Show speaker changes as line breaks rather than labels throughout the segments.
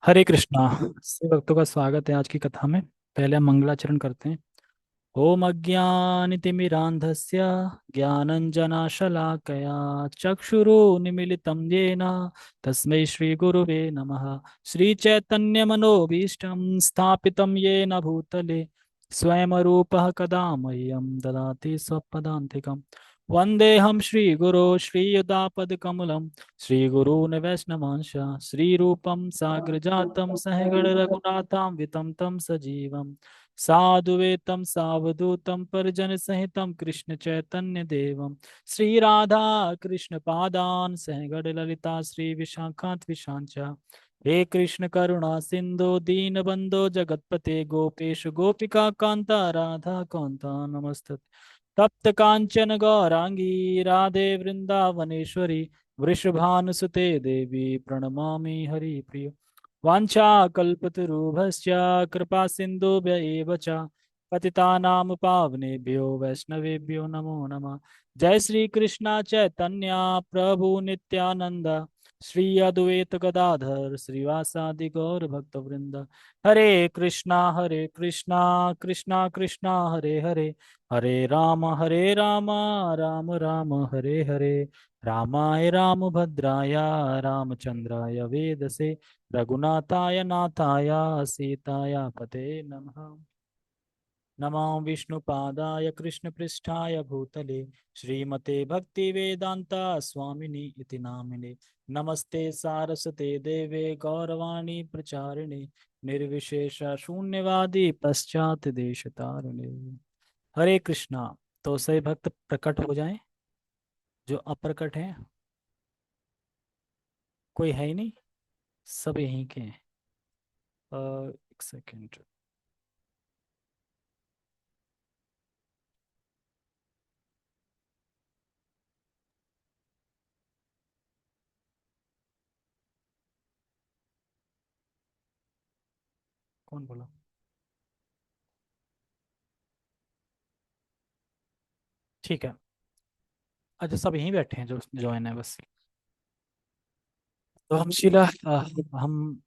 हरे कृष्णा। सभी भक्तों का स्वागत है आज की कथा में। पहले हम मंगलाचरण करते हैं। ओम अज्ञानतिमिरान्धस्य ज्ञानञ्जनशलाकया चक्षुरुन्मीलितं येन तस्मै श्रीगुरुवे नमः। श्रीचैतन्यमनोभीष्टं स्थापितं येन भूतले स्वयं रूपः कदा मह्यं ददाति स्वपदान्तिकम्। वन्देऽहं श्रीगुरो श्रीयुतापदकमलं श्रीगुरून् वैष्णवांश श्रीरूपं साग्रजातं सहगण रघुनाथान्वितं तं सजीवम् साधुवेतं सावधूतं परिजन सहितं कृष्ण चैतन्य देवम श्री राधा कृष्ण पादान सहगण ललिता श्री विशाखात विशांचा। हे कृष्ण करुणा सिंधु दीन बंधो जगतपते गोपेश गोपिका कांता राधा कांता नमस्तुते। तप्त कांचन गौरांगी राधे वृंदावनेश्वरी वृषभानुसुते देवी प्रणमामि हरिप्रिय। वाञ्छाकल्पतरुभ्यश्च कृपा सिन्धुभ्य एव च पतितानां पावनेभ्यो वैष्णवेभ्यो नमो नमः। जय श्री कृष्ण चैतन्य प्रभु नित्यानंद श्री अद्वैत गदाधर श्रीवासादि गौर भक्तवृंद। हरे कृष्णा कृष्णा कृष्णा हरे हरे हरे राम राम राम हरे हरे। रामाय रामभद्राय रामचंद्राय वेदसे रघुनाथाय नाथाय सीताय पते नमः। नमो विष्णुपादाय कृष्णपृष्ठाय भूतले श्रीमते भक्तिवेदांता स्वामिनि इति नामिने। नमस्ते सारस्वते देवे गौरवाणी प्रचारिणे निर्विशेष शून्यवादी पश्चात देशतारिणे। हरे कृष्णा। तो सही भक्त प्रकट हो जाएं, जो अप्रकट हैं कोई है ही नहीं, सब यहीं के हैं। एक सेकेंड। कौन बोला? ठीक है। अच्छा, सब यहीं बैठे हैं जो ज्वाइन है बस। तो हम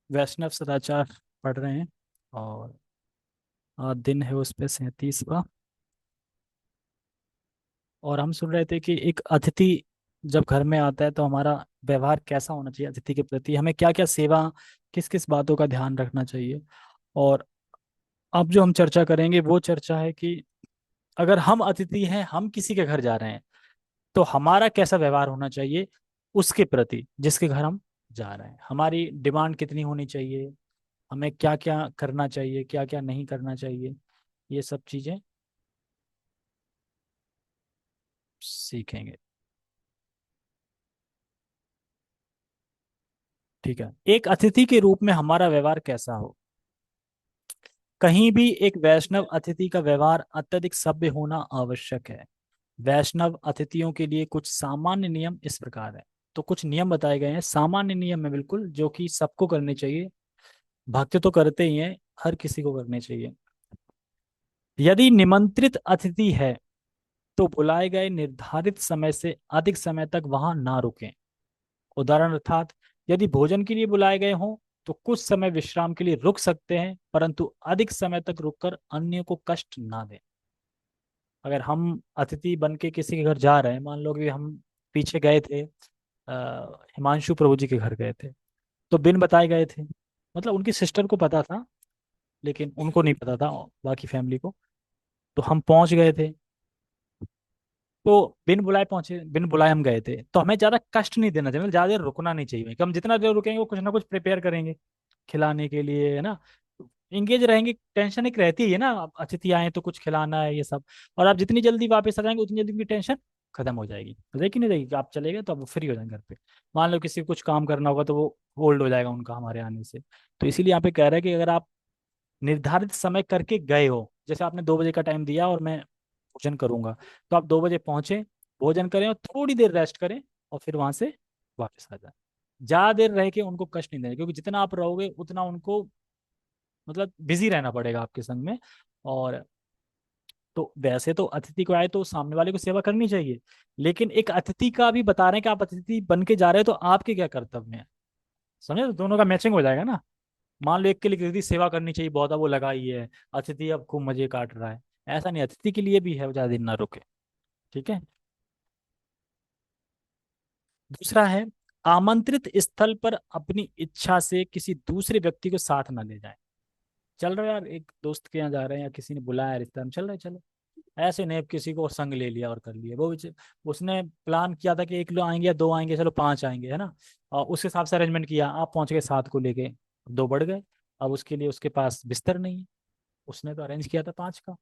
वैष्णव सदाचार पढ़ रहे हैं। और आज दिन है उस पे 37वां। और हम सुन रहे थे कि एक अतिथि जब घर में आता है तो हमारा व्यवहार कैसा होना चाहिए, अतिथि के प्रति हमें क्या क्या सेवा, किस किस बातों का ध्यान रखना चाहिए। और अब जो हम चर्चा करेंगे वो चर्चा है कि अगर हम अतिथि हैं, हम किसी के घर जा रहे हैं, तो हमारा कैसा व्यवहार होना चाहिए उसके प्रति, जिसके घर हम जा रहे हैं। हमारी डिमांड कितनी होनी चाहिए, हमें क्या क्या करना चाहिए, क्या क्या नहीं करना चाहिए, ये सब चीजें सीखेंगे। ठीक है। एक अतिथि के रूप में हमारा व्यवहार कैसा हो। कहीं भी एक वैष्णव अतिथि का व्यवहार अत्यधिक सभ्य होना आवश्यक है। वैष्णव अतिथियों के लिए कुछ सामान्य नियम इस प्रकार है। तो कुछ नियम बताए गए हैं, सामान्य नियम है बिल्कुल, जो कि सबको करने चाहिए। भक्त तो करते ही हैं, हर किसी को करने चाहिए। यदि निमंत्रित अतिथि है तो बुलाए गए निर्धारित समय से अधिक समय तक वहां ना रुकें। उदाहरण अर्थात यदि भोजन के लिए बुलाए गए हों तो कुछ समय विश्राम के लिए रुक सकते हैं, परंतु अधिक समय तक रुककर अन्य को कष्ट ना दें। अगर हम अतिथि बन के किसी के घर जा रहे हैं, मान लो कि हम पीछे गए थे, हिमांशु प्रभु जी के घर गए थे, तो बिन बताए गए थे। मतलब उनकी सिस्टर को पता था, लेकिन उनको नहीं पता था, बाकी फैमिली को। तो हम पहुंच गए थे, तो बिन बुलाए पहुंचे, बिन बुलाए हम गए थे, तो हमें ज्यादा कष्ट नहीं देना चाहिए, मतलब ज्यादा देर रुकना नहीं चाहिए। कि हम जितना देर रुकेंगे वो कुछ ना कुछ प्रिपेयर करेंगे खिलाने के लिए, है ना। इंगेज रहेंगे, टेंशन एक रहती है ना, अब अतिथि आए तो कुछ खिलाना है ये सब। और आप जितनी जल्दी वापस आ जाएंगे उतनी जल्दी की टेंशन खत्म हो जाएगी। रहेगी नहीं रहेगी कि आप चले गए तो अब फ्री हो जाएंगे घर पे। मान लो किसी को कुछ काम करना होगा तो वो होल्ड हो जाएगा उनका हमारे आने से। तो इसीलिए यहाँ पे कह रहा है कि अगर आप निर्धारित समय करके गए हो, जैसे आपने 2 बजे का टाइम दिया और मैं भोजन करूंगा, तो आप 2 बजे पहुंचे, भोजन करें और थोड़ी देर रेस्ट करें और फिर वहां से वापस आ जाए। ज्यादा देर रह के उनको कष्ट नहीं देना, क्योंकि जितना आप रहोगे उतना उनको मतलब बिजी रहना पड़ेगा आपके संग में। और तो वैसे तो अतिथि को आए तो सामने वाले को सेवा करनी चाहिए, लेकिन एक अतिथि का भी बता रहे हैं कि आप अतिथि बन के जा रहे हो तो आपके क्या कर्तव्य हैं। समझे, तो दोनों का मैचिंग हो जाएगा ना। मान लो एक के लिए अतिथि सेवा करनी चाहिए, बहुत, अब वो लगाई है, अतिथि अब खूब मजे काट रहा है। ऐसा नहीं, अतिथि के लिए भी है, वो ज्यादा दिन ना रुके। ठीक है। दूसरा है, आमंत्रित स्थल पर अपनी इच्छा से किसी दूसरे व्यक्ति को साथ ना ले जाए। चल रहे हो यार, एक दोस्त के यहाँ जा रहे हैं या किसी ने बुलाया रिश्तेदार में, चल रहे चलो। ऐसे नहीं किसी को संग ले लिया और कर लिया, उसने प्लान किया था कि एक लोग आएंगे या दो आएंगे, चलो पांच आएंगे, है ना। और उस हिसाब से अरेंजमेंट किया, आप पहुंच गए सात को लेके, दो बढ़ गए। अब उसके लिए उसके पास बिस्तर नहीं है, उसने तो अरेंज किया था पांच का,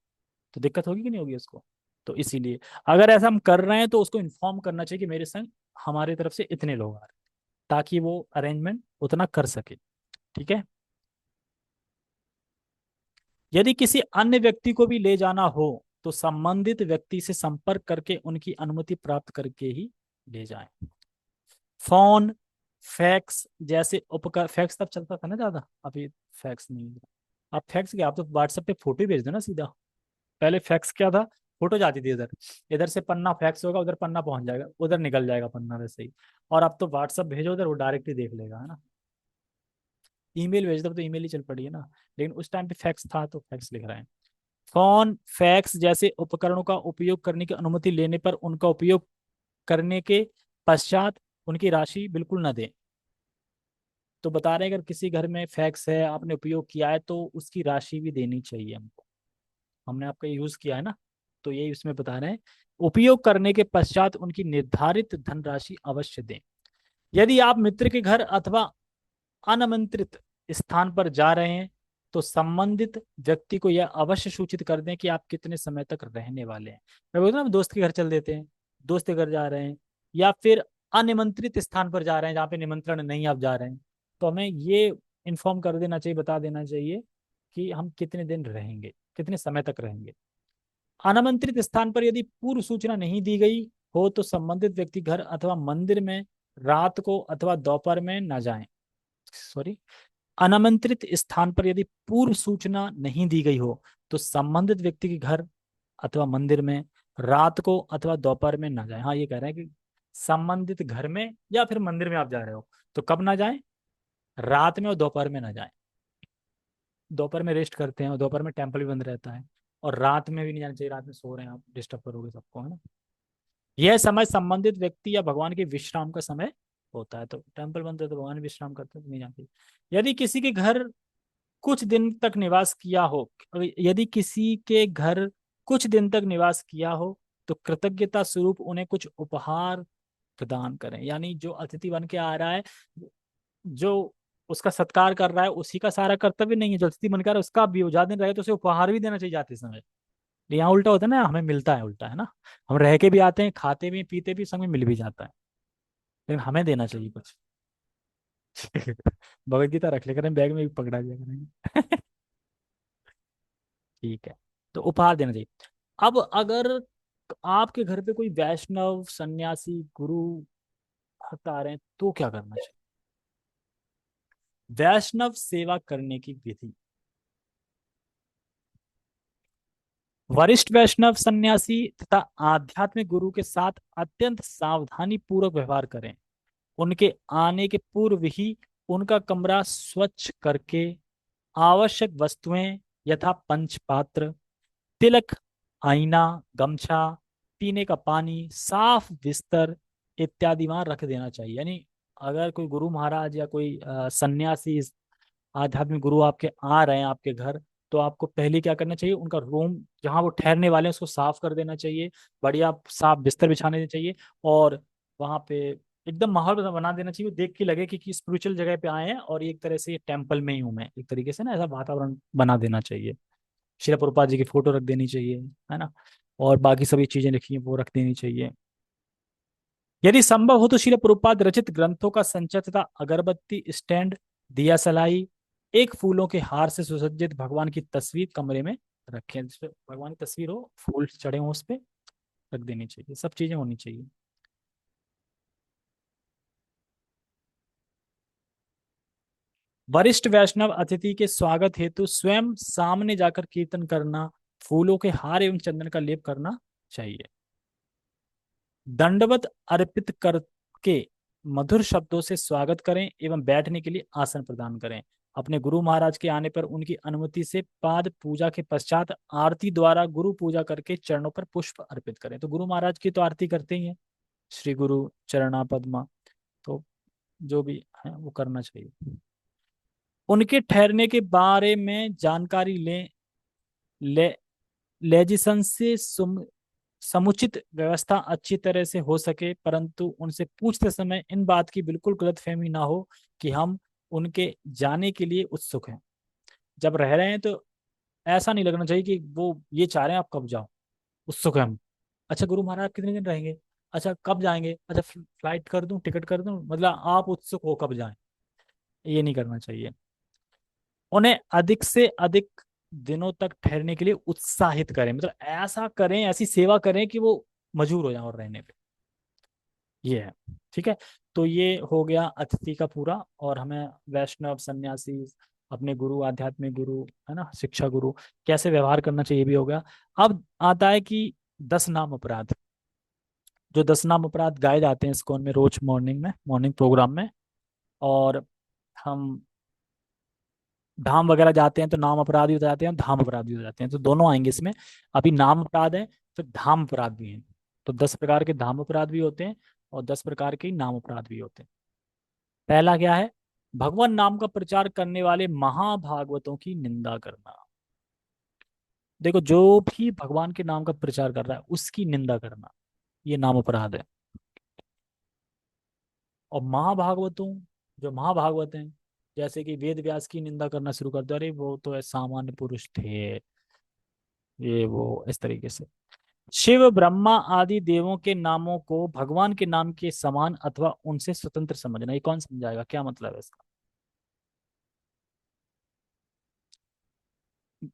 तो दिक्कत होगी कि नहीं होगी उसको। तो इसीलिए अगर ऐसा हम कर रहे हैं तो उसको इन्फॉर्म करना चाहिए कि मेरे संग हमारी तरफ से इतने लोग आ रहे हैं, ताकि वो अरेंजमेंट उतना कर सके। ठीक है। यदि किसी अन्य व्यक्ति को भी ले जाना हो तो संबंधित व्यक्ति से संपर्क करके उनकी अनुमति प्राप्त करके ही ले जाएं। फोन, फैक्स जैसे उपकर, फैक्स तब चलता था ना ज्यादा, अभी फैक्स नहीं है। आप फैक्स क्या, आप तो व्हाट्सएप पे फोटो ही भेज दो ना सीधा। पहले फैक्स क्या था, फोटो जाती थी इधर, इधर से पन्ना फैक्स होगा, उधर पन्ना पहुंच जाएगा, उधर निकल जाएगा पन्ना वैसे ही। और अब तो व्हाट्सएप भेजो उधर, वो डायरेक्ट ही देख लेगा, है ना। ईमेल भेज दो तो ईमेल ही चल पड़ी है ना। लेकिन उस टाइम पे फैक्स था तो फैक्स लिख रहे हैं। फोन, फैक्स जैसे उपकरणों का उपयोग करने की अनुमति लेने पर उनका उपयोग करने के पश्चात उनकी राशि बिल्कुल न दें। तो बता रहे हैं अगर किसी घर में फैक्स है, आपने उपयोग किया है, तो उसकी राशि भी देनी चाहिए हमको। हमने आपका यूज किया है ना, तो यही उसमें बता रहे हैं। उपयोग करने के पश्चात उनकी निर्धारित धनराशि अवश्य दें। यदि आप मित्र के घर अथवा अनामंत्रित स्थान पर जा रहे हैं तो संबंधित व्यक्ति को यह अवश्य सूचित कर दें कि आप कितने समय तक रहने वाले हैं। मैं बोलता ना, दोस्त के घर चल देते हैं, दोस्त के घर जा रहे हैं, या फिर अनिमंत्रित स्थान पर जा रहे हैं जहाँ पे निमंत्रण नहीं, आप जा रहे हैं, तो हमें ये इन्फॉर्म कर देना चाहिए, बता देना चाहिए कि हम कितने दिन रहेंगे, कितने समय तक रहेंगे। अनामंत्रित स्थान पर यदि पूर्व सूचना नहीं दी गई हो तो संबंधित व्यक्ति घर अथवा मंदिर में रात को अथवा दोपहर में न जाएं। सॉरी, अनामंत्रित स्थान पर यदि पूर्व सूचना नहीं दी गई हो तो संबंधित व्यक्ति के घर अथवा मंदिर में रात को अथवा दोपहर में ना जाए। हाँ, ये कह रहे हैं कि संबंधित घर में या फिर मंदिर में आप जा रहे हो तो कब ना जाएं, रात में और दोपहर में ना जाएं। दोपहर में रेस्ट करते हैं और दोपहर में टेम्पल भी बंद रहता है, और रात में भी नहीं जाना चाहिए, रात में सो रहे हैं आप, डिस्टर्ब करोगे सबको, है ना। यह समय संबंधित व्यक्ति या भगवान के विश्राम का समय होता है, तो टेम्पल बंद है तो भगवान विश्राम करते हैं तो नहीं जाते। यदि किसी के घर कुछ दिन तक निवास किया हो, यदि किसी के घर कुछ दिन तक निवास किया हो तो कृतज्ञता स्वरूप उन्हें कुछ उपहार प्रदान करें। यानी जो अतिथि बन के आ रहा है, जो उसका सत्कार कर रहा है, उसी का सारा कर्तव्य नहीं है, जो अतिथि बनकर उसका भी ज्यादा दिन रहे तो उसे उपहार भी देना चाहिए जाते समय। यहाँ उल्टा होता है ना, हमें मिलता है उल्टा, है ना। हम रह के भी आते हैं, खाते भी पीते भी, संग में मिल भी जाता है, लेकिन हमें देना चाहिए कुछ। भगवत गीता रख ले करें बैग में भी, पकड़ा दिया करेंगे। ठीक है, तो उपहार देना चाहिए। अब अगर आपके घर पे कोई वैष्णव सन्यासी गुरु भक्त आ रहे हैं तो क्या करना चाहिए। वैष्णव सेवा करने की विधि। वरिष्ठ वैष्णव सन्यासी तथा आध्यात्मिक गुरु के साथ अत्यंत सावधानी पूर्वक व्यवहार करें। उनके आने के पूर्व ही उनका कमरा स्वच्छ करके आवश्यक वस्तुएं यथा पंचपात्र, तिलक, आईना, गमछा, पीने का पानी, साफ बिस्तर इत्यादि वहां रख देना चाहिए। यानी अगर कोई गुरु महाराज या कोई सन्यासी, आध्यात्मिक गुरु आपके आ रहे हैं आपके घर, तो आपको पहले क्या करना चाहिए, उनका रूम जहाँ वो ठहरने वाले हैं उसको साफ कर देना चाहिए, बढ़िया साफ बिस्तर बिछाने चाहिए, और वहां पे एकदम माहौल बना देना चाहिए, देख के लगे कि स्पिरिचुअल जगह पे आए हैं और एक तरह से ये टेम्पल में ही हूँ मैं, एक तरीके से ना, ऐसा वातावरण बना देना चाहिए। शिला प्रभुपाद जी की फोटो रख देनी चाहिए, है ना, और बाकी सभी चीजें लिखी हैं वो रख देनी चाहिए। यदि संभव हो तो शिला प्रभुपाद रचित ग्रंथों का संचय तथा अगरबत्ती स्टैंड, दिया सलाई, एक फूलों के हार से सुसज्जित भगवान की तस्वीर कमरे में रखें, जिसपे भगवान की तस्वीर हो, फूल चढ़े हो, उस पे रख देनी चाहिए, सब चीजें होनी चाहिए। वरिष्ठ वैष्णव अतिथि के स्वागत हेतु स्वयं सामने जाकर कीर्तन करना, फूलों के हार एवं चंदन का लेप करना चाहिए। दंडवत अर्पित करके मधुर शब्दों से स्वागत करें एवं बैठने के लिए आसन प्रदान करें। अपने गुरु महाराज के आने पर उनकी अनुमति से पाद पूजा के पश्चात आरती द्वारा गुरु पूजा करके चरणों पर पुष्प अर्पित करें। तो गुरु महाराज की तो आरती करते ही हैं, श्री गुरु चरणा पद्मा, तो जो भी है वो करना चाहिए। उनके ठहरने के बारे में जानकारी लें। ले लेजिसन से समुचित व्यवस्था अच्छी तरह से हो सके, परंतु उनसे पूछते समय इन बात की बिल्कुल गलतफहमी ना हो कि हम उनके जाने के लिए उत्सुक हैं। जब रह रहे हैं तो ऐसा नहीं लगना चाहिए कि वो ये चाह रहे हैं आप कब जाओ, उत्सुक है हम। अच्छा गुरु महाराज कितने दिन रहेंगे, अच्छा कब जाएंगे, अच्छा फ्लाइट कर दूं, टिकट कर दूं, मतलब आप उत्सुक हो कब जाएं, ये नहीं करना चाहिए। उन्हें अधिक से अधिक दिनों तक ठहरने के लिए उत्साहित करें, मतलब ऐसा करें, ऐसी सेवा करें कि वो मजबूर हो जाए और रहने पे, ये है। ठीक है, तो ये हो गया अतिथि का पूरा। और हमें वैष्णव सन्यासी, अपने गुरु, आध्यात्मिक गुरु, है ना, शिक्षा गुरु, कैसे व्यवहार करना चाहिए भी हो गया। अब आता है कि 10 नाम अपराध। जो 10 नाम अपराध गाए जाते हैं इस्कॉन में रोज मॉर्निंग में, मॉर्निंग प्रोग्राम में। और हम धाम वगैरह जाते हैं तो नाम अपराध भी हो जाते हैं, धाम अपराध भी हो जाते हैं, तो दोनों आएंगे इसमें। अभी नाम अपराध है, फिर धाम अपराध भी हैं। तो 10 प्रकार के धाम अपराध भी होते हैं और 10 प्रकार के नाम अपराध भी होते हैं। पहला क्या है, भगवान नाम का प्रचार करने वाले महाभागवतों की निंदा करना। देखो जो भी भगवान के नाम का प्रचार कर रहा है उसकी निंदा करना, ये नाम अपराध है। और महाभागवतों, जो महाभागवत हैं, जैसे कि वेद व्यास की निंदा करना शुरू कर दो, अरे वो तो है सामान्य पुरुष थे, ये वो, इस तरीके से। शिव ब्रह्मा आदि देवों के नामों को भगवान के नाम के समान अथवा उनसे स्वतंत्र समझना, ये कौन समझाएगा, क्या मतलब है इसका।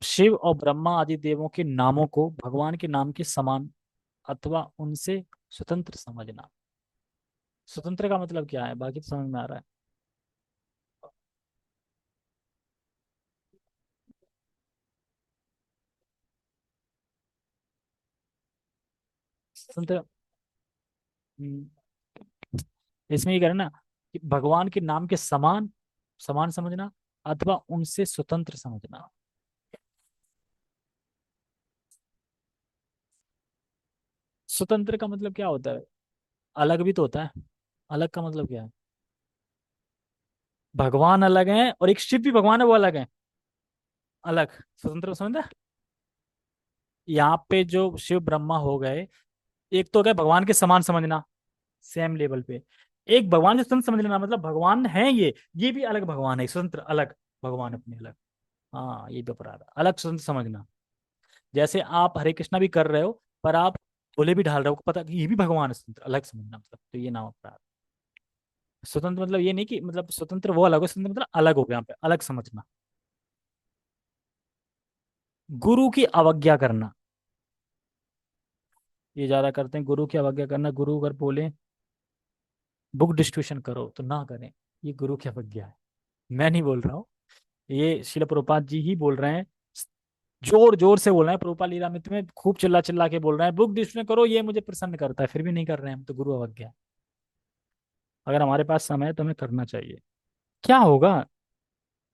शिव और ब्रह्मा आदि देवों के नामों को भगवान के नाम के समान अथवा उनसे स्वतंत्र समझना। स्वतंत्र का मतलब क्या है, बाकी तो समझ में आ रहा है। स्वतंत्र, हम्म, इसमें ये करना कि भगवान के नाम के समान, समान समझना, अथवा उनसे स्वतंत्र समझना। स्वतंत्र का मतलब क्या होता है, अलग भी तो होता है। अलग का मतलब क्या है, भगवान अलग है और एक शिव भी भगवान है वो अलग है। अलग, स्वतंत्र समझना। यहाँ पे जो शिव ब्रह्मा हो गए, एक तो हो गया भगवान के समान समझना, सेम लेवल पे। एक भगवान से स्वतंत्र समझ लेना, मतलब भगवान है ये भी अलग भगवान है, स्वतंत्र अलग भगवान अपने अलग। हाँ ये भी अपराध है, अलग स्वतंत्र समझना। जैसे आप हरे कृष्णा भी कर रहे हो पर आप भोले भी ढाल रहे हो, पता कि ये भी भगवान है, स्वतंत्र अलग समझना, मतलब तो ये नाम अपराध। स्वतंत्र मतलब ये नहीं कि मतलब स्वतंत्र वो अलग हो, स्वतंत्र मतलब अलग हो गया, यहाँ पे अलग समझना। गुरु की अवज्ञा करना, ये ज्यादा करते हैं, गुरु की अवज्ञा करना। गुरु अगर बोले बुक डिस्ट्रीब्यूशन करो तो ना करें, ये गुरु की अवज्ञा है। मैं नहीं बोल रहा हूँ, ये शिल प्रभुपाद जी ही बोल रहे हैं। जोर जोर से बोल रहे हैं, प्रभुपाद लीलामृत में खूब चिल्ला चिल्ला के बोल रहे हैं बुक डिस्ट्रीब्यूशन करो, ये मुझे प्रसन्न करता है, फिर भी नहीं कर रहे हैं हम, तो गुरु अवज्ञा। अगर हमारे पास समय है तो हमें करना चाहिए। क्या होगा,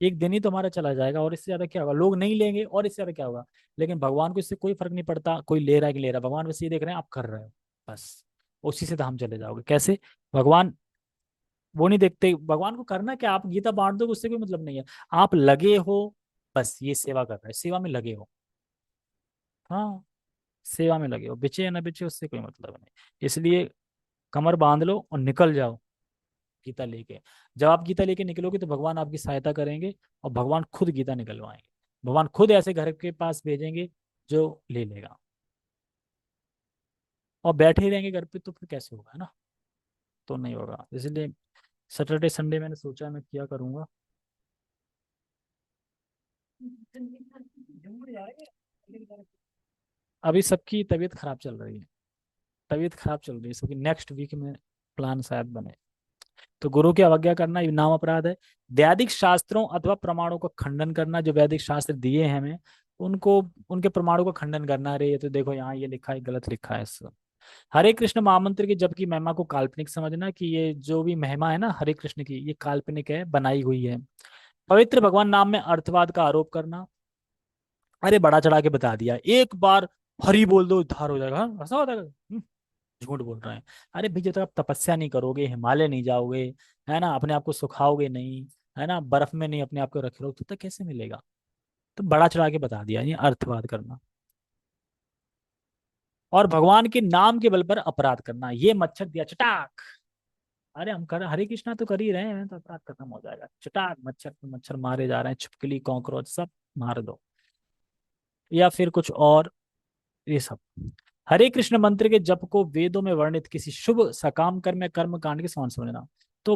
एक दिन ही तो हमारा चला जाएगा, और इससे ज्यादा क्या होगा, लोग नहीं लेंगे और इससे ज्यादा क्या होगा। लेकिन भगवान को इससे कोई फर्क नहीं पड़ता, कोई ले रहा है कि ले रहा है, भगवान बस ये देख रहे हैं आप कर रहे हो, बस उसी से धाम चले जाओगे। कैसे, भगवान वो नहीं देखते, भगवान को करना क्या, आप गीता बांट दो उससे कोई मतलब नहीं है। आप लगे हो, बस ये सेवा कर रहे हो, सेवा में लगे हो। हाँ, सेवा में लगे हो, बिचे या ना बिचे उससे कोई मतलब नहीं। इसलिए कमर बांध लो और निकल जाओ गीता लेके। जब आप गीता लेके निकलोगे तो भगवान आपकी सहायता करेंगे, और भगवान खुद गीता निकलवाएंगे। भगवान खुद ऐसे घर के पास भेजेंगे जो ले लेगा। और बैठे ही रहेंगे घर पे तो फिर कैसे होगा, है ना, तो नहीं होगा। इसलिए सैटरडे संडे मैंने सोचा मैं किया करूंगा। अभी सबकी तबीयत खराब चल रही है, तबीयत खराब चल रही है सबकी, नेक्स्ट वीक में प्लान शायद बने। तो गुरु की अवज्ञा करना ये नाम अपराध है। वैदिक शास्त्रों अथवा प्रमाणों का खंडन करना, जो वैदिक शास्त्र दिए हैं हमें, उनको, उनके प्रमाणों का खंडन करना, अरे ये तो देखो यहाँ ये लिखा है, गलत लिखा है इसको। हरे कृष्ण महामंत्र की जप की महिमा को काल्पनिक समझना, कि ये जो भी महिमा है ना हरे कृष्ण की, ये काल्पनिक है, बनाई हुई है। पवित्र भगवान नाम में अर्थवाद का आरोप करना। अरे बड़ा चढ़ा के बता दिया, एक बार हरि बोल दो उद्धार हो जाएगा, हाँ, ऐसा होता है? झूठ बोल रहे हैं। अरे भाई जब तक आप तपस्या नहीं करोगे, हिमालय नहीं जाओगे, है ना, अपने आप को सुखाओगे नहीं, है ना, बर्फ में नहीं अपने आप को रखे रहो, तो कैसे मिलेगा? तो बड़ा चढ़ा के बता दिया, ये अर्थवाद करना। और भगवान के नाम के बल पर अपराध करना, ये मच्छर दिया चटाक, अरे हम कर हरे कृष्णा तो कर ही रहे हैं, तो अपराध खत्म हो जाएगा, चटाक मच्छर मच्छर मारे जा रहे हैं, छिपकली कॉकरोच सब मार दो। या फिर कुछ और, ये सब। हरे कृष्ण मंत्र के जप को वेदों में वर्णित किसी शुभ सकाम कर्म या कर्म कांड के समान समझना। तो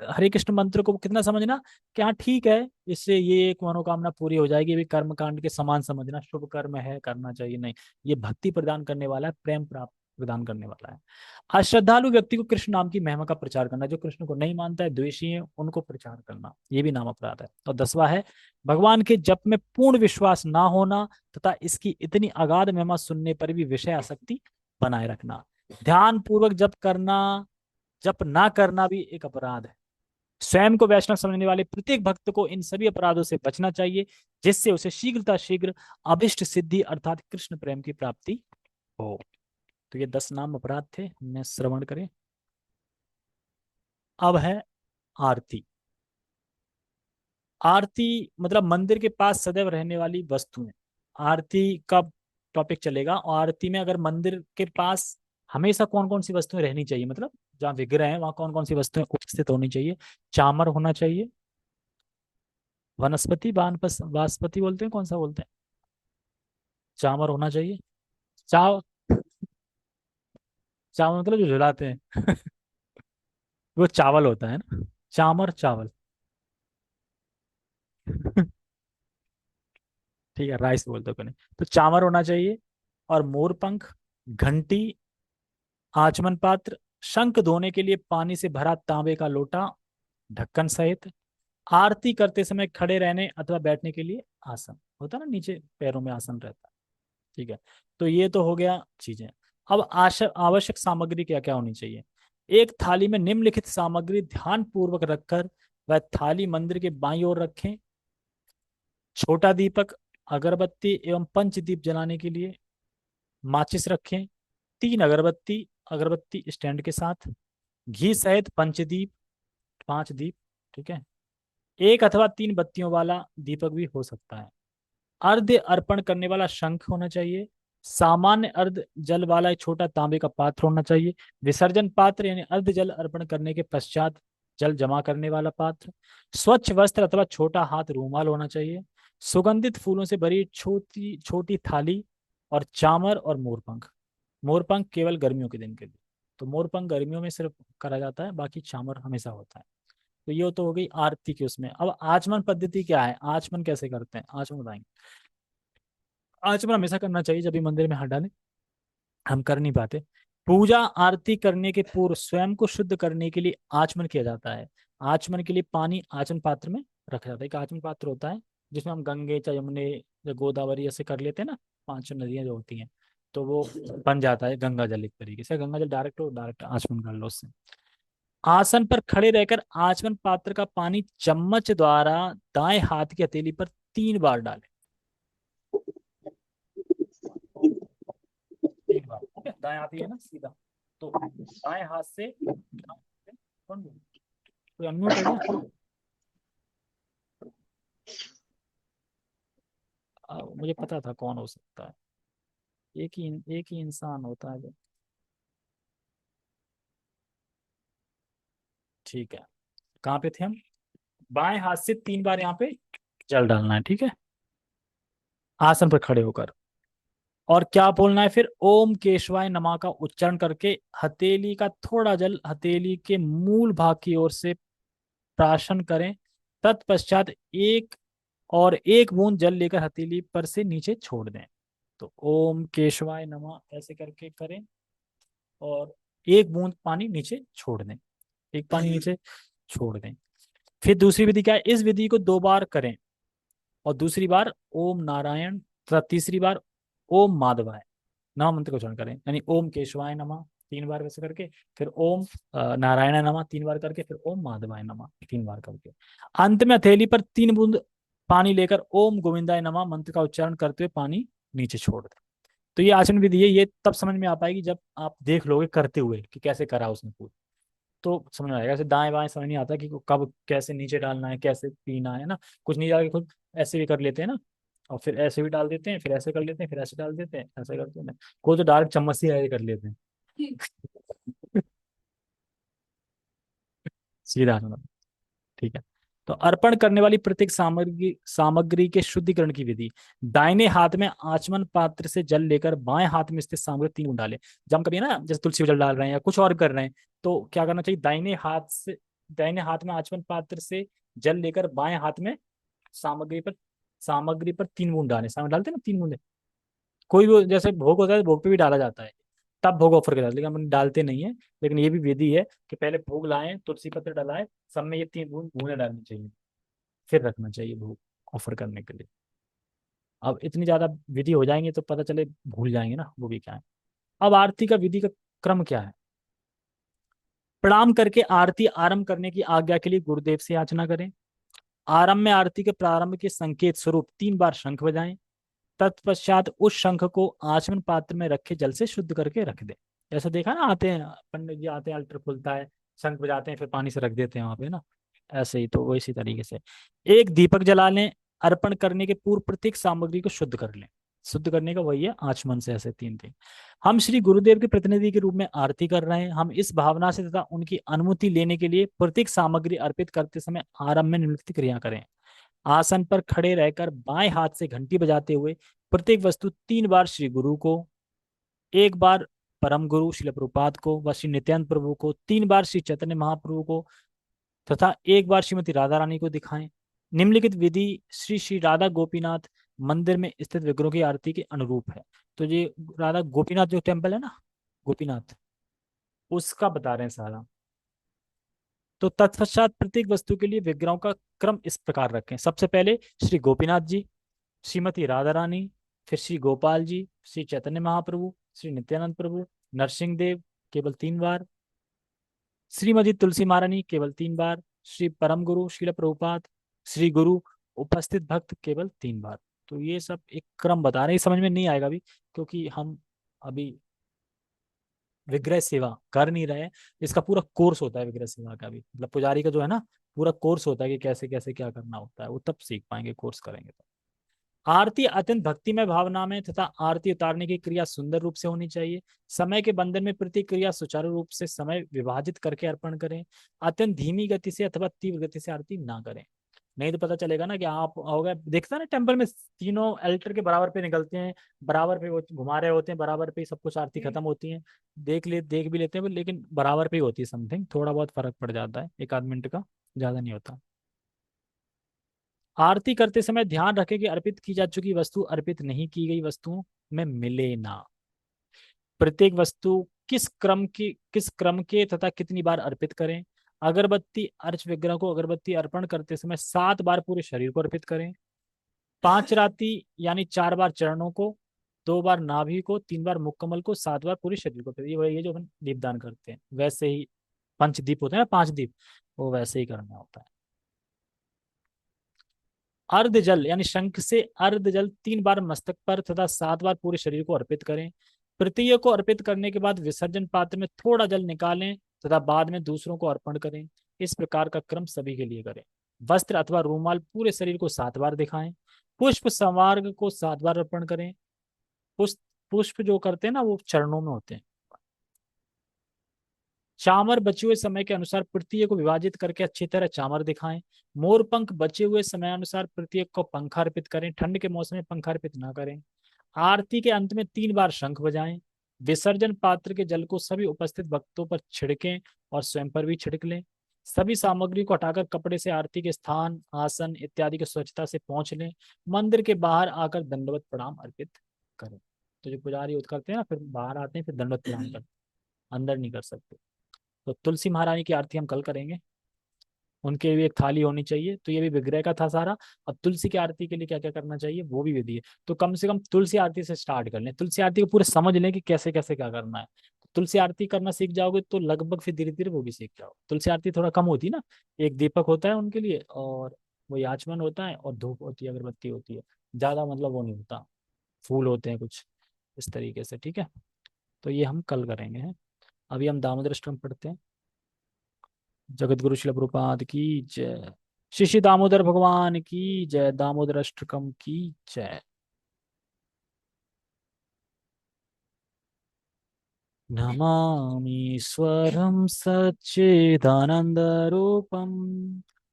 हरे कृष्ण मंत्र को कितना समझना, कि हाँ ठीक है, इससे ये एक मनोकामना पूरी हो जाएगी, भी कर्म कांड के समान समझना, शुभ कर्म है, करना चाहिए, नहीं, ये भक्ति प्रदान करने वाला है, प्रेम प्राप्त प्रदान करने वाला है। अश्रद्धालु व्यक्ति को कृष्ण नाम की महिमा का प्रचार करना, जो कृष्ण को नहीं मानता है, द्वेषी है, उनको प्रचार करना, ये भी नाम अपराध है। और 10वां है, भगवान के जप में पूर्ण विश्वास ना होना तथा इसकी इतनी अगाध महिमा सुनने पर भी विषय आसक्ति बनाए रखना। ध्यान पूर्वक जप करना, जप ना करना भी एक अपराध है। स्वयं को वैष्णव समझने वाले प्रत्येक भक्त को इन सभी अपराधों से बचना चाहिए, जिससे उसे शीघ्रता शीघ्र अभिष्ट सिद्धि अर्थात कृष्ण प्रेम की प्राप्ति हो। तो ये 10 नाम अपराध थे, हमने श्रवण करें। अब है आरती। आरती मतलब मंदिर के पास सदैव रहने वाली वस्तुएं, आरती का टॉपिक चलेगा। और आरती में अगर मंदिर के पास हमेशा कौन कौन सी वस्तुएं रहनी चाहिए, मतलब जहाँ विग्रह है वहां कौन कौन सी वस्तुएं उपस्थित होनी चाहिए। चामर होना चाहिए, वनस्पति वानपस वास्पति बोलते हैं, कौन सा बोलते हैं, चामर होना चाहिए। चाव चावल मतलब जो जलाते हैं वो चावल होता है ना, चामर चावल ठीक है, राइस बोलते हो नहीं, तो चामर होना चाहिए। और मोर पंख, घंटी, आचमन पात्र, शंख धोने के लिए पानी से भरा तांबे का लोटा, ढक्कन सहित। आरती करते समय खड़े रहने अथवा बैठने के लिए आसन होता है ना, नीचे पैरों में आसन रहता है। ठीक है, तो ये तो हो गया चीजें। अब आवश्यक सामग्री क्या क्या होनी चाहिए। एक थाली में निम्नलिखित सामग्री ध्यान पूर्वक रखकर वह थाली मंदिर के बाईं ओर रखें। छोटा दीपक, अगरबत्ती एवं पंचदीप जलाने के लिए, माचिस रखें, 3 अगरबत्ती, अगरबत्ती स्टैंड के साथ, घी सहित पंचदीप, 5 दीप, ठीक है, एक अथवा 3 बत्तियों वाला दीपक भी हो सकता है। अर्घ्य अर्पण करने वाला शंख होना चाहिए। सामान्य अर्घ जल वाला एक छोटा तांबे का पात्र होना चाहिए। विसर्जन पात्र यानी अर्घ जल अर्पण करने के पश्चात जल जमा करने वाला पात्र। स्वच्छ वस्त्र अथवा छोटा हाथ रूमाल होना चाहिए। सुगंधित फूलों से भरी छोटी छोटी थाली। और चामर और मोरपंख। मोरपंख केवल गर्मियों के दिन के लिए, तो मोरपंख गर्मियों में सिर्फ करा जाता है, बाकी चामर हमेशा होता है। तो ये तो हो गई आरती की उसमें। अब आचमन पद्धति क्या है, आचमन कैसे करते हैं, आचमन बताएंगे। आचमन हमेशा करना चाहिए जब भी मंदिर में हाथ डालें, हम कर नहीं पाते। पूजा आरती करने के पूर्व स्वयं को शुद्ध करने के लिए आचमन किया जाता है। आचमन के लिए पानी आचमन पात्र में रखा जाता है। एक आचमन पात्र होता है जिसमें हम गंगे चाहे यमुने या गोदावरी ऐसे कर लेते हैं ना, 5 नदियां जो होती हैं, तो वो बन जाता है गंगा जल। एक तरीके से गंगा जल डायरेक्ट हो, डायरेक्ट आचमन कर लो उससे। आसन पर खड़े रहकर आचमन पात्र का पानी चम्मच द्वारा दाएं हाथ की हथेली पर 3 बार डालें। 3 बार, ओके, दाएं हाथ ही है ना सीधा, तो दाएं हाथ से कौन बोल- कोई अनम्यूट है क्या? मुझे पता था कौन हो सकता है, एक ही इंसान होता है ठीक है, कहाँ पे थे हम। बाएं हाथ से 3 बार यहाँ पे जल डालना है, ठीक है, आसन पर खड़े होकर। और क्या बोलना है फिर, ओम केशवाय नमः का उच्चारण करके हथेली का थोड़ा जल हथेली के मूल भाग की ओर से प्राशन करें। तत्पश्चात एक बूंद जल लेकर हथेली पर से नीचे छोड़ दें। तो ओम केशवाय नमः ऐसे करके करें, और एक बूंद पानी नीचे छोड़ दें, एक पानी नीचे छोड़ दें। फिर दूसरी विधि क्या है, इस विधि को 2 बार करें, और दूसरी बार ओम नारायण तथा तीसरी बार ओम माधवाय। नमः मंत्र का उच्चारण करें, यानी ओम केशवाय नमः 3 बार वैसे करके, फिर ओम नारायण नमः 3 बार करके, फिर ओम माधवाय नमः 3 बार करके। अंत में हथेली पर 3 बूंद पानी लेकर ओम गोविंदाय नमः मंत्र का उच्चारण करते हुए पानी नीचे छोड़ दें। तो ये आचरण विधि है, ये तब समझ में आ पाएगी जब आप देख लोगे करते हुए कि कैसे करा उसने पूरा, तो समझ में आएगा। ऐसे दाएं बाएं समझ नहीं आता कि कब कैसे नीचे डालना है, कैसे पीना है ना। कुछ नहीं जाके खुद ऐसे भी कर लेते हैं ना, और फिर ऐसे भी डाल देते हैं, फिर ऐसे कर लेते हैं, फिर ऐसे डाल देते हैं, ऐसे करते हैं। कोई तो डायरेक्ट चम्मच से ऐसे कर लेते हैं। सीधा मतलब। ठीक है। तो अर्पण करने वाली प्रत्येक सामग्री सामग्री के शुद्धिकरण की विधि। दाहिने हाथ में आचमन पात्र से जल लेकर बाएं हाथ में स्थित सामग्री 3 बूंद डालें। जब हम कभी ना जैसे तुलसी जल डाल रहे हैं या कुछ और कर रहे हैं, तो क्या करना चाहिए, दाहिने हाथ में आचमन पात्र से जल लेकर बाएं हाथ में सामग्री पर सामग्री पर 3 बूंद डालें। सामग्री डालते हैं ना 3 बूंदे, कोई भी जैसे भोग होता है तो भोग पे भी डाला जाता है, तब भोग ऑफर करता है, लेकिन अपन डालते नहीं है। लेकिन ये भी विधि है कि पहले भोग लाएं, तुलसी पत्र डलाएं, सब में ये 3 बूंद बूंदें डालनी चाहिए, फिर रखना चाहिए भोग ऑफर करने के लिए। अब इतनी ज्यादा विधि हो जाएंगे तो पता चले भूल जाएंगे ना वो भी क्या है। अब आरती का विधि का क्रम क्या है। प्रणाम करके आरती आरंभ करने की आज्ञा के लिए गुरुदेव से याचना करें। आरंभ में आरती के प्रारंभ के संकेत स्वरूप 3 बार शंख बजाएं। तत्पश्चात उस शंख को आचमन पात्र में रखे जल से शुद्ध करके रख दें। जैसा देखा ना, आते हैं पंडित जी, आते हैं, अल्टर खुलता है, शंख बजाते हैं, फिर पानी से रख देते हैं वहां पे ना, ऐसे ही तो वो इसी तरीके से। एक दीपक जला लें। अर्पण करने के पूर्व प्रत्येक सामग्री को शुद्ध कर लें। शुद्ध करने का वही है आचमन से, ऐसे 3 दिन। हम श्री गुरुदेव के प्रतिनिधि के रूप में आरती कर रहे हैं। हम इस भावना से तथा उनकी अनुमति लेने के लिए प्रत्येक सामग्री अर्पित करते समय आरंभ में निम्नलिखित क्रिया करें। आसन पर खड़े रहकर बाएं हाथ से घंटी बजाते हुए प्रत्येक वस्तु 3 बार श्री गुरु को, 1 बार परम गुरु श्री प्रभुपाद को व श्री नित्यानंद प्रभु को, 3 बार श्री चैतन्य महाप्रभु को तथा 1 बार श्रीमती राधा रानी को दिखाएं। निम्नलिखित विधि श्री श्री राधा गोपीनाथ मंदिर में स्थित विग्रहों की आरती के अनुरूप है। तो ये राधा गोपीनाथ जो टेम्पल है ना, गोपीनाथ, उसका बता रहे हैं सारा। तो तत्पश्चात प्रत्येक वस्तु के लिए विग्रहों का क्रम इस प्रकार रखें। सबसे पहले श्री गोपीनाथ जी, श्रीमती राधा रानी, फिर श्री गोपाल जी, श्री चैतन्य महाप्रभु, श्री नित्यानंद प्रभु, नरसिंह देव केवल 3 बार, श्रीमती तुलसी महारानी केवल 3 बार, श्री परम गुरु श्रील प्रभुपाद, श्री गुरु उपस्थित भक्त केवल 3 बार। तो ये सब एक क्रम बता रहे हैं, समझ में नहीं आएगा अभी, क्योंकि हम अभी विग्रह सेवा कर नहीं रहे हैं। इसका पूरा कोर्स होता है विग्रह सेवा का भी, मतलब पुजारी का जो है ना, पूरा कोर्स होता है कि कैसे कैसे क्या करना होता है, वो तब सीख पाएंगे कोर्स करेंगे तो। आरती अत्यंत भक्तिमय भावना में तथा आरती उतारने की क्रिया सुंदर रूप से होनी चाहिए। समय के बंधन में प्रतिक्रिया सुचारू रूप से समय विभाजित करके अर्पण करें। अत्यंत धीमी गति से अथवा तीव्र गति से आरती ना करें, नहीं तो पता चलेगा ना कि आप हो गए, देखता ना टेम्पल में तीनों अल्टर के बराबर पे निकलते हैं, बराबर पे वो घुमा रहे होते हैं, बराबर पे ही सब कुछ आरती खत्म होती है। देख भी लेते हैं, लेकिन बराबर पे ही होती है, समथिंग थोड़ा बहुत फर्क पड़ जाता है, 1 आध मिनट का, ज्यादा नहीं होता। आरती करते समय ध्यान रखें कि अर्पित की जा चुकी वस्तु अर्पित नहीं की गई वस्तुओं में मिले ना। प्रत्येक वस्तु किस क्रम के तथा कितनी बार अर्पित करें। अगरबत्ती अर्च विग्रह को अगरबत्ती अर्पण करते समय 7 बार पूरे शरीर को अर्पित करें। 5 राती यानी 4 बार चरणों को, 2 बार नाभि को, 3 बार मुक्कमल को, 7 बार पूरे शरीर को। फिर ये वही है जो हम दीपदान करते हैं, वैसे ही पंचदीप होते हैं ना, 5 दीप, वो वैसे ही करना होता है। अर्ध जल यानी शंख से अर्ध जल 3 बार मस्तक पर तथा 7 बार पूरे शरीर को अर्पित करें। तृतीय को अर्पित करने के बाद विसर्जन पात्र में थोड़ा जल निकालें तथा बाद में दूसरों को अर्पण करें। इस प्रकार का क्रम सभी के लिए करें। वस्त्र अथवा रूमाल पूरे शरीर को 7 बार दिखाएं। पुष्प संवार्ग को 7 बार अर्पण करें। पुष्प पुष्प जो करते हैं ना, वो चरणों में होते हैं। चामर बचे हुए समय के अनुसार प्रत्येक को विभाजित करके अच्छी तरह चामर दिखाएं। मोर पंख बचे हुए समय अनुसार प्रत्येक को पंखा अर्पित करें, ठंड के मौसम में पंखा अर्पित ना करें। आरती के अंत में 3 बार शंख बजाएं। विसर्जन पात्र के जल को सभी उपस्थित भक्तों पर छिड़कें और स्वयं पर भी छिड़क लें। सभी सामग्री को हटाकर कपड़े से आरती के स्थान, आसन इत्यादि की स्वच्छता से पहुंच लें। मंदिर के बाहर आकर दंडवत प्रणाम अर्पित करें। तो जो पुजारी करते हैं ना, फिर बाहर आते हैं, फिर दंडवत प्रणाम करते हैं, अंदर नहीं कर सकते। तो तुलसी महारानी की आरती हम कल करेंगे। उनके लिए एक थाली होनी चाहिए। तो ये भी विग्रह का था सारा। अब तुलसी की आरती के लिए क्या क्या करना चाहिए वो भी विधि है। तो कम से कम तुलसी आरती से स्टार्ट कर लें, तुलसी आरती को पूरे समझ लें कि कैसे कैसे क्या करना है। तुलसी आरती करना सीख जाओगे तो लगभग फिर धीरे धीरे वो भी सीख जाओ। तुलसी आरती थोड़ा कम होती है ना, एक दीपक होता है उनके लिए, और वो आचमन होता है, और धूप होती है, अगरबत्ती होती है, ज्यादा मतलब वो नहीं होता, फूल होते हैं कुछ इस तरीके से, ठीक है। तो ये हम कल करेंगे हैं। अभी हम दामोदर अष्टकम पढ़ते हैं। जगत गुरु शिल प्रभुपाद की जय। शिशि दामोदर भगवान की जय। दामोदर अष्टकम की जय। नमामीश्वरं सच्चिदानन्दरूपं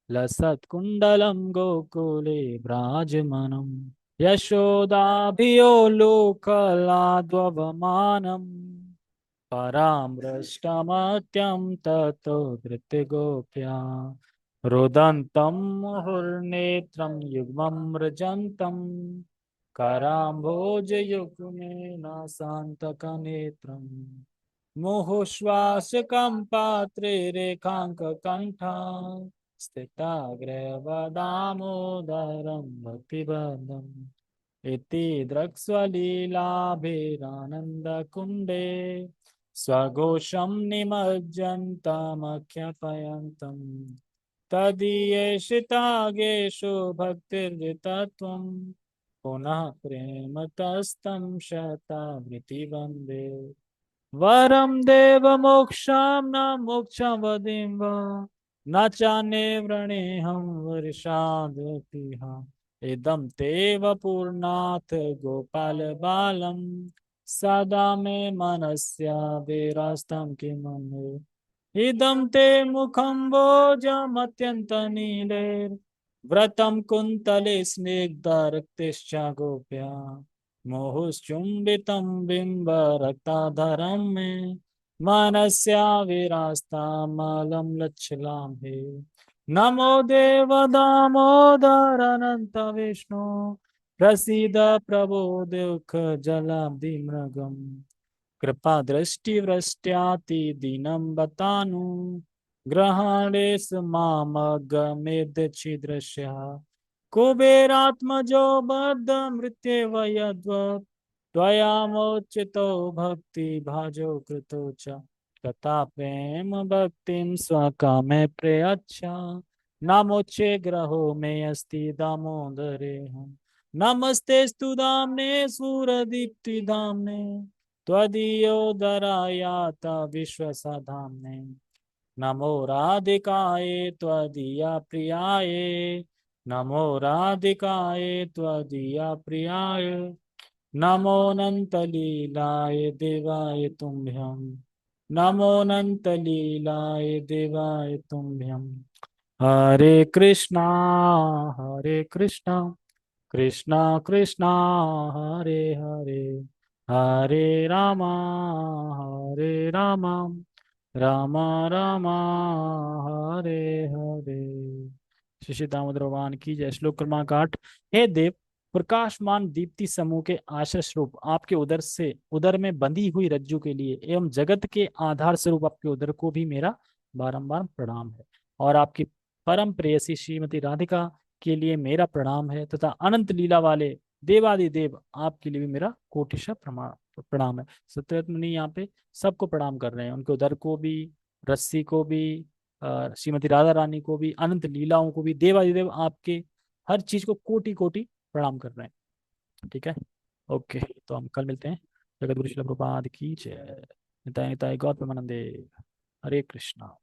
लसत्कुण्डलं गोकुले व्राजमानम् यशोदाभियोलोकलाद्वमानम् परामृष्टमत्यं ततो धृतगोप्या रुदन्तं मुहुर्नेत्रं युग्मं रजन्तं कराम्भोजयुग्मेन शान्तकनेत्रम् मुहुश्वासकं पात्रे रेखाङ्ककण्ठा स्थिताग्रवदामोदरं भक्तिबद्धम् इति द्रक्ष्वलीलाभिरानन्दकुण्डे स्वघोषं निमज्जन्तमख्यपयन्तम् तदीयेषितागेषु भक्तिर्तत्त्वम् पुनः प्रेमतस्तं शतावृत्ति वन्दे वरं देवमोक्षं न मोक्षं वदिं वा न चान्ये व्रणेऽहं वर्षादपिह इदं तेव पूर्णात् गोपाल बालं सदा मे मनस्या विरास्तं किमन्ये इदं ते मुखं भोजमत्यन्तनीलेर्व्रतं कुन्तले स्निग्धरक्तिश्च गोप्या मुहुश्चुम्बितं बिम्बरक्ताधरं मे मनस्या विरास्तामलं लच्छलां हे नमो देव दामोदर अनंत विष्णु प्रसीद प्रभो दुःख जलाब्धिमृगम् कृपा दृष्टि वृष्ट्याति दीनं बतानु ग्रहणेश मामगमेदृश्य कुबेरात्मजो बद्ध मृत्येव यद्वत् त्वयामोचितो भक्ति भाजो कृतो च तथा प्रेम भक्तिं स्वकामे प्रयच्छ नामोच्चे ग्रहो मे अस्ति दामोदरे हम नमस्तेस्तु दाम्ने सूरदीप्ति धाम्ने त्वदीयोदरायात विश्वसाधाम्ने नमो राधिकाय त्वदीया प्रियाय नमो राधिकाय त्वदीया प्रियाय नमोऽनन्तलीलाय देवाय तुभ्यं नमोऽनन्तलीलाय देवाय तुभ्यं हरे कृष्णा कृष्णा कृष्णा हरे हरे हरे रामा राम राम हरे हरे। श्री श्री दामोदर भगवान की जय। श्लोक क्रमांक 8। हे देव, प्रकाशमान दीप्ति समूह के आश्रय स्वरूप आपके उदर से उदर में बंधी हुई रज्जु के लिए एवं जगत के आधार स्वरूप आपके उदर को भी मेरा बारंबार प्रणाम है, और आपकी परम प्रेयसी श्रीमती राधिका के लिए मेरा प्रणाम है, तथा अनंत लीला वाले देवादिदेव आपके लिए भी मेरा कोटिशा प्रणाम है। सत्यव्रत मुनि यहाँ पे सबको प्रणाम कर रहे हैं, उनके उदर को भी, रस्सी को भी, श्रीमती राधा रानी को भी, अनंत लीलाओं को भी, देवादिदेव आपके हर चीज को कोटि कोटि प्रणाम कर रहे हैं, ठीक है। ओके, तो हम कल मिलते हैं। जगत गुरु श्रील प्रभुपाद की जय। निताय निताय गौर प्रेमानंदे। हरे कृष्णा।